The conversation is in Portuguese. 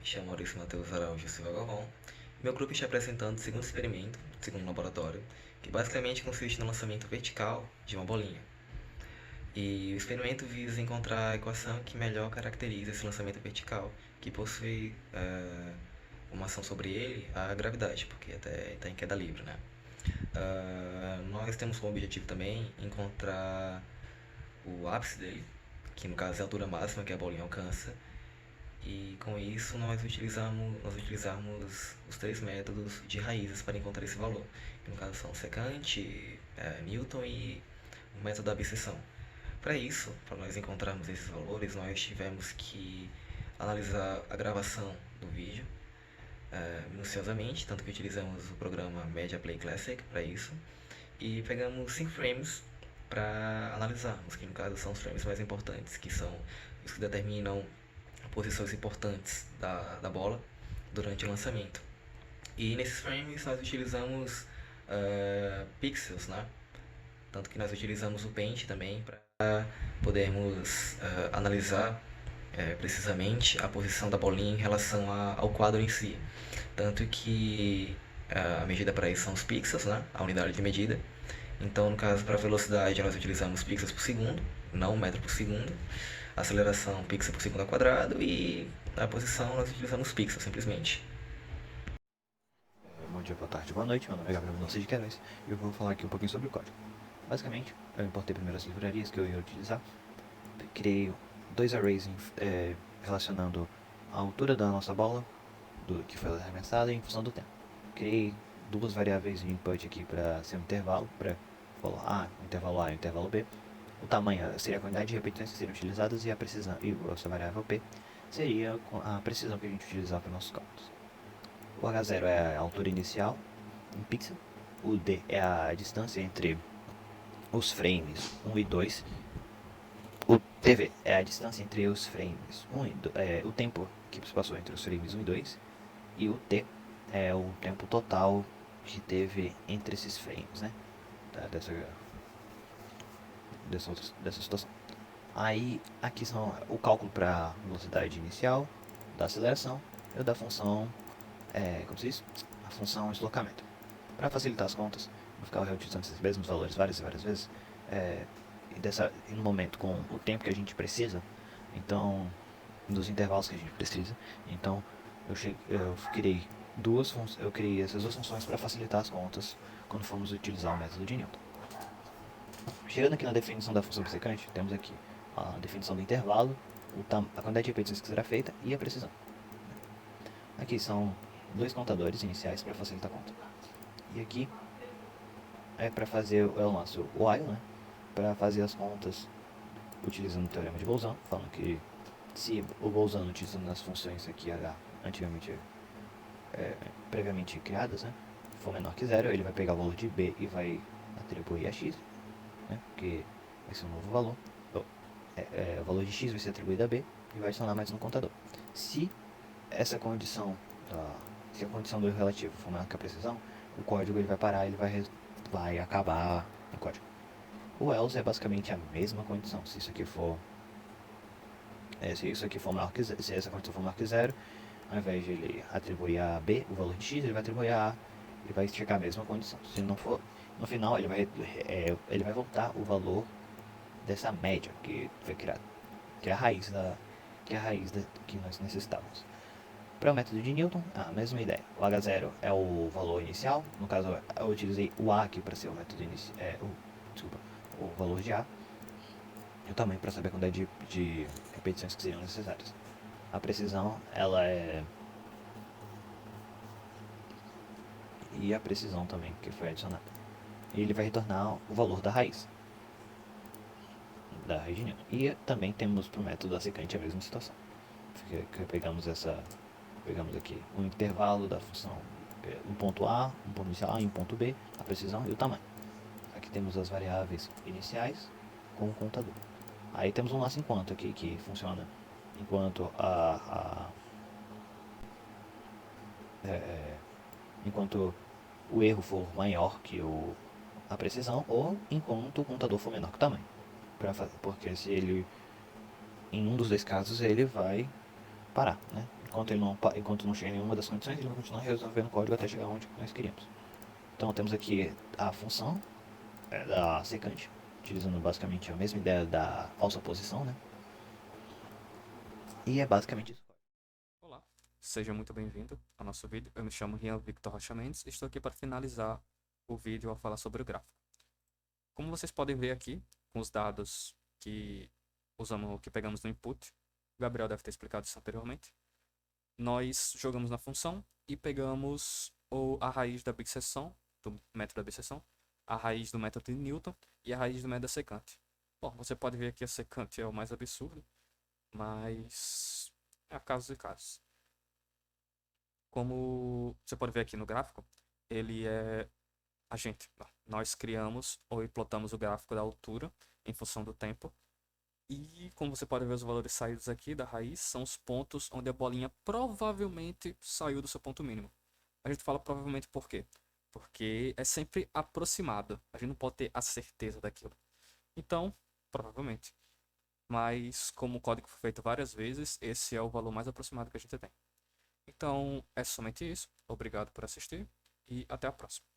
chamo Maurício Matheus Araújo Silva Galvão. Meu grupo está apresentando o segundo experimento, segundo laboratório, que basicamente consiste no lançamento vertical de uma bolinha. E o experimento visa encontrar a equação que melhor caracteriza esse lançamento vertical, que possui uma ação sobre ele, a gravidade, porque até está em queda livre, né? Nós temos como objetivo também encontrar o ápice dele, que no caso é a altura máxima que a bolinha alcança, e com isso nós utilizamos os três métodos de raízes para encontrar esse valor, que no caso são secante, Newton e o método da abscissão. Para isso, para nós encontrarmos esses valores, nós tivemos que analisar a gravação do vídeo minuciosamente, tanto que utilizamos o programa Media Play Classic para isso, e pegamos 5 frames para analisarmos, que no caso são os frames mais importantes, que são os que determinam posições importantes da bola durante o lançamento. E nesses frames nós utilizamos pixels, né? Tanto que nós utilizamos o Paint também para podermos analisar precisamente a posição da bolinha em relação ao quadro em si. Tanto que a medida para isso são os pixels, né? A unidade de medida. Então, no caso, para velocidade, nós utilizamos pixels por segundo, não metro por segundo. Aceleração, pixel por segundo ao quadrado. E a posição, nós utilizamos pixels, simplesmente. Bom dia, boa tarde, boa noite. Meu nome é Gabriel Mendonça de Queiroz e eu vou falar aqui um pouquinho sobre o código. Basicamente, eu importei primeiro as livrarias que eu ia utilizar. Criei dois arrays relacionando a altura da nossa bola, que foi arremessada, em função do tempo. Criei duas variáveis de input aqui para ser um intervalo, para falar o intervalo A e o intervalo B. O tamanho seria a quantidade de repetições que seriam utilizadas e a precisão, e essa variável P seria a precisão que a gente utilizar para nossos cálculos. O H0 é a altura inicial em pixel, o D é a distância entre os frames 1 e 2, o TV é a distância entre os frames 1 e 2, o tempo que se passou entre os frames 1 e 2, e o T é o tempo total que teve entre esses frames, né? Dessa situação. Aí, aqui são o cálculo para velocidade inicial, da aceleração e da função, como se diz? A função deslocamento. Para facilitar as contas, vou ficar reutilizando esses mesmos valores várias e várias vezes, e no momento com o tempo que a gente precisa, então, dos intervalos que a gente precisa, então eu criei essas duas funções para facilitar as contas quando formos utilizar o método de Newton. Chegando aqui na definição da função secante, temos aqui a definição do intervalo, a quantidade de repetições que será feita e a precisão. Aqui são dois contadores iniciais para facilitar a conta. E aqui é para fazer o nosso while, né? Para fazer as contas utilizando o teorema de Bolzano, falando que se o Bolzano utilizando as funções aqui antigamente previamente criadas, né, for menor que zero, ele vai pegar o valor de B e vai atribuir a x, né, porque vai ser um novo valor. O valor de x vai ser atribuído a B e vai adicionar mais no contador. Se essa condição se a condição do erro relativo for maior que a precisão, o código ele vai parar, ele vai acabar no código. O else é basicamente a mesma condição. Se isso aqui for maior que zero, se essa condição for maior que zero, ao invés de ele atribuir a B o valor de x, ele vai atribuir a ele vai checar a mesma condição. Se não for, no final ele vai voltar o valor dessa média que foi criada, que é a raiz que nós necessitávamos. Para o método de Newton, a mesma ideia. O H0 é o valor inicial, no caso eu utilizei o A aqui para ser o método o valor de A, e o tamanho para saber a quantidade de repetições que seriam necessárias. A precisão, e a precisão também, que foi adicionada. E ele vai retornar o valor da raiz de Newton. E também temos para o método da secante a mesma situação. Pegamos aqui o intervalo da função, um ponto A, um ponto inicial A e um ponto B, a precisão e o tamanho. Aqui temos as variáveis iniciais com o contador. Aí temos um nosso enquanto aqui que funciona enquanto enquanto o erro for maior que a precisão ou enquanto o contador for menor que o tamanho. Porque se ele, em um dos dois casos, ele vai parar, né? Enquanto não chega em nenhuma das condições, ele vai continuar resolvendo o código até chegar onde nós queríamos. Então temos aqui a função da secante, utilizando basicamente a mesma ideia da falsa posição, né? E é basicamente isso. Olá, seja muito bem-vindo ao nosso vídeo. Eu me chamo Rian Victor Rocha Mendes e estou aqui para finalizar o vídeo a falar sobre o gráfico. Como vocês podem ver aqui, com os dados que que pegamos no input, o Gabriel deve ter explicado isso anteriormente, nós jogamos na função e pegamos a raiz da bisseção, do método da bisseção, a raiz do método de Newton e a raiz do método da secante. Bom, você pode ver que a secante é o mais absurdo, mas é casos e casos. Como você pode ver aqui no gráfico, ele é nós criamos ou implantamos o gráfico da altura em função do tempo. E como você pode ver, os valores saídos aqui da raiz são os pontos onde a bolinha provavelmente saiu do seu ponto mínimo. A gente fala provavelmente por quê? Porque é sempre aproximado. A gente não pode ter a certeza daquilo. Então, provavelmente. Mas como o código foi feito várias vezes, esse é o valor mais aproximado que a gente tem. Então, é somente isso. Obrigado por assistir e até a próxima.